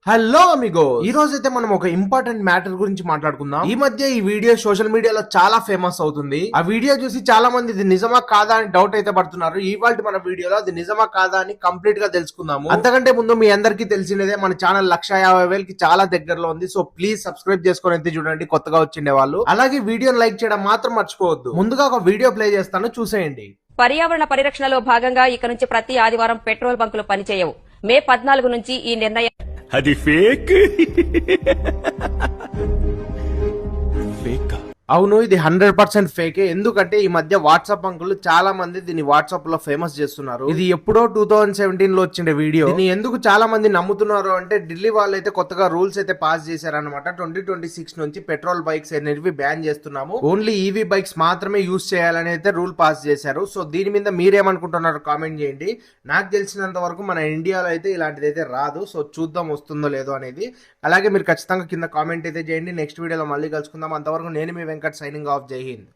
Hello amigo, ఈ రోజు అయితే మనం ఒక ఇంపార్టెంట్ మ్యాటర్ గురించి మాట్లాడుకుందాం. ఈ మధ్య ఈ వీడియో సోషల్ మీడియాలో చాలా ఫేమస్ అవుతుంది. ఆ వీడియో చూసి చాలా మంది ఇది నిజమా కాదా అని డౌట్ అయితే పడుతున్నారు. ఇవాళ మన వీడియోలో అది నిజమా కాదా అని కంప్లీట్ గా తెలుసుకుందాము. అంతకంటే ముందు మీ అందరికీ తెలిసినదే, మన ఛానల్ 1,50,000 కి చాలా దగ్గరలో ఉంది. సో ప్లీజ్ సబ్స్క్రైబ్ చేసుకొని అయితే చూడండి, కొత్తగా వచ్చిండే వాళ్ళు. అలాగే వీడియోని లైక్ చేయడం మాత్రం మర్చిపోవద్దు. ముందుగా ఒక వీడియో ప్లే చేస్తాను, చూసేయండి. పర్యావరణ పరిరక్షణలో భాగంగా ఇక నుంచి ప్రతి ఆదివారం పెట్రోల్ బంకులు పనిచేయవు. మే 14 నుంచి ఈ నిర్ణయం. అది ఫేక్ ఫేక్ అవును, ఇది 100% ఫేకే. ఎందుకంటే ఈ మధ్య వాట్సాప్ అంకులు చాలా మంది దీన్ని వాట్సాప్ లో ఫేమస్ చేస్తున్నారు. ఇది ఎప్పుడో 2017 లో వచ్చిన వీడియో. దీన్ని ఎందుకు చాలా మంది నమ్ముతున్నారు అంటే, ఢిల్లీ వాళ్ళు అయితే కొత్తగా రూల్స్ అయితే పాస్ చేశారనమాట. 2026 నుంచి పెట్రోల్ బైక్స్ అనేవి బ్యాన్ చేస్తున్నాము, ఓన్లీ ఈవీ బైక్స్ మాత్రమే యూజ్ చేయాలని అయితే రూల్ పాస్ చేశారు. సో దీని మీద మీరేమనుకుంటున్నారు కామెంట్ చేయండి. నాకు తెలిసినంత వరకు మన ఇండియాలో అయితే ఇలాంటిది అయితే రాదు. సో చూద్దాం వస్తుందో లేదో అనేది. అలాగే మీరు ఖచ్చితంగా కింద కామెంట్ అయితే చేయండి. నెక్స్ట్ వీడియోలో మళ్ళీ కలుసుకుందాం. అంతవరకు నేను మీ వెంకట్, సైనింగ్ ఆఫ్. జై హింద్.